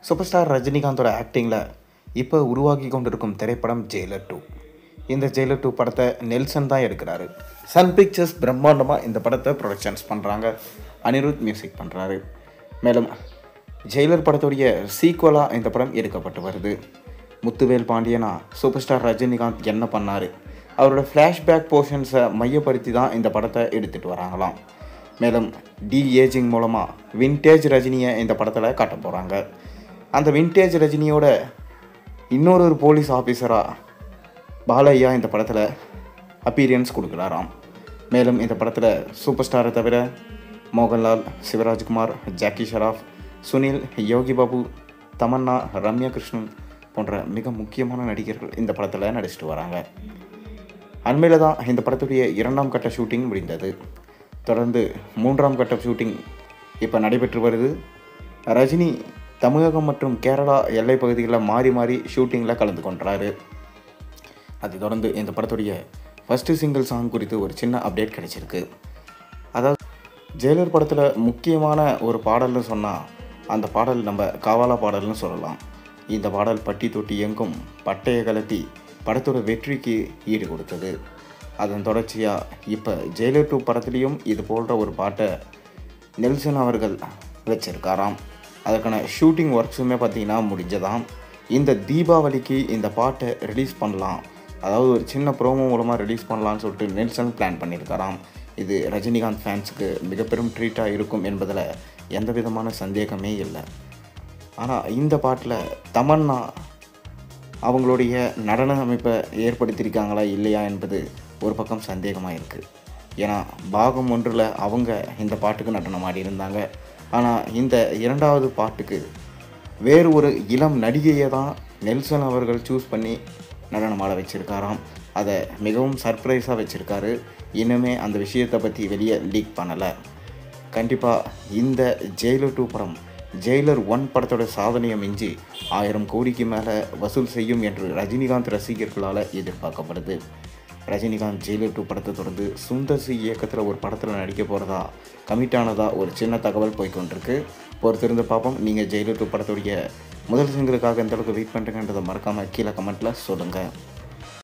Super star ரஜினிகாந்தோட ஆக்டிங்கில் இப்போ உருவாகி கொண்டிருக்கும் திரைப்படம் ஜெயிலர் 2. இந்த ஜெயிலர் 2 படத்தை நெல்சன் தான் எடுக்கிறாரு. சன் பிக்சர்ஸ் பிரம்மாண்டமாக இந்த படத்தை ப்ரொடக்ஷன்ஸ் பண்ணுறாங்க. அனிருத் மியூசிக் பண்ணுறாரு. மேலும் ஜெயிலர் படத்துடைய சீக்குவலாக இந்த படம் எடுக்கப்பட்டு வருது. முத்துவேல் பாண்டியனா சூப்பர் ஸ்டார் ரஜினிகாந்த் என்ன பண்ணார், அவரோட ஃப்ளாஷ்பேக் போர்ஷன்ஸை மையப்படுத்தி தான் இந்த படத்தை எடுத்துகிட்டு வராங்களாம். மேலும் ஏஜிங் மூலமாக வின்டேஜ் ரஜினியை இந்த படத்தில் காட்ட போகிறாங்க. அந்த வின்டேஜ் ரஜினியோட இன்னொரு போலீஸ் ஆஃபீஸராக பாலையா இந்த படத்தில் அப்பீரியன்ஸ் கொடுக்குறாராம். மேலும் இந்த படத்தில் சூப்பர் ஸ்டாரை தவிர மோகன்லால், சிவராஜ்குமார், ஜாக்கி ஷராஃப், சுனில், யோகி பாபு, தமன்னா, ரம்யா கிருஷ்ணன் போன்ற மிக முக்கியமான நடிகர்கள் இந்த படத்தில் நடிச்சிட்டு வராங்க. அண்மையில் தான் இந்த படத்துடைய 2ஆம் கட்ட ஷூட்டிங் முடிந்தது. தொடர்ந்து 3ஆம் கட்ட ஷூட்டிங் இப்போ நடைபெற்று வருது. ரஜினி தமிழகம் மற்றும் கேரளா எல்லை பகுதிகளில் மாறி மாறி ஷூட்டிங்கில் கலந்து கொண்டாரு. அதை தொடர்ந்து இந்த படத்துடைய ஃபஸ்ட்டு சிங்கிள் சாங் குறித்து ஒரு சின்ன அப்டேட் கிடைச்சிருக்கு. அதாவது ஜெயிலர் படத்தில் முக்கியமான ஒரு பாடல்னு சொன்னால் அந்த பாடல் நம்ம காவாலா பாடல்னு சொல்லலாம். இந்த பாடல் பட்டி தொட்டி எங்கும் பட்டையை கலட்டி படத்தோட வெற்றிக்கு ஈடு கொடுத்தது. அதன் தொடர்ச்சியாக இப்போ ஜெயிலர் 2 படத்துலேயும் இது போன்ற ஒரு பாட்டை நெல்சன் அவர்கள் வச்சிருக்காராம். அதுக்கான ஷூட்டிங் ஒர்க்ஸுமே பார்த்திங்கன்னா முடிஞ்சதாம். இந்த தீபாவளிக்கு இந்த பாட்டை ரிலீஸ் பண்ணலாம், அதாவது ஒரு சின்ன ப்ரோமோ மூலமாக ரிலீஸ் பண்ணலான்னு சொல்லிட்டு நெல்சன் பிளான் பண்ணியிருக்காராம். இது ரஜினிகாந்த் ஃபேன்ஸுக்கு மிக பெரும் ட்ரீட்டாக இருக்கும் என்பதில் எந்த விதமான சந்தேகமே இல்லை. ஆனால் இந்த பாட்டில் தமன்னா அவங்களுடைய நடன அமைப்பை ஏற்படுத்தியிருக்காங்களா இல்லையா என்பது ஒரு பக்கம் சந்தேகமாக இருக்குது. ஏன்னா பாகம் 1 அவங்க இந்த பாட்டுக்கு நடனம் ஆடி இருந்தாங்க. ஆனால் இந்த 2வது பாட்டுக்கு வேறு ஒரு இளம் நடிகையை தான் நெல்சன் அவர்கள் சூஸ் பண்ணி நடனமாட வச்சுருக்காராம். அதை மிகவும் சர்ப்ரைஸாக வச்சுருக்காரு. இன்னுமே அந்த விஷயத்தை பற்றி வெளியே லீக் பண்ணலை. கண்டிப்பாக இந்த ஜெயிலர் 2 படம் ஜெயிலர் 1 படத்தோட சாதனையை மிஞ்சி 1000 கோடிக்கு மேலே வசூல் செய்யும் என்று ரஜினிகாந்த் ரசிகர்களால் எதிர்பார்க்கப்படுது. ரஜினிகாந்த் ஜெயிலர் 2 படத்தை தொடர்ந்து சுந்தர் சி இயக்கத்தில் ஒரு படத்தில் நடிக்க போகிறதா கமிட்டானதா ஒரு சின்ன தகவல் போய்கொண்டிருக்கு. பொறுத்திருந்து பார்ப்போம். நீங்கள் ஜெயிலர் 2 படத்துடைய முதல் சிங்கிளுக்காக எந்த அளவுக்கு வெயிட் பண்ணுறீங்கன்றதை மறக்காமல் கீழே கமெண்ட்டில் சொல்லுங்கள்.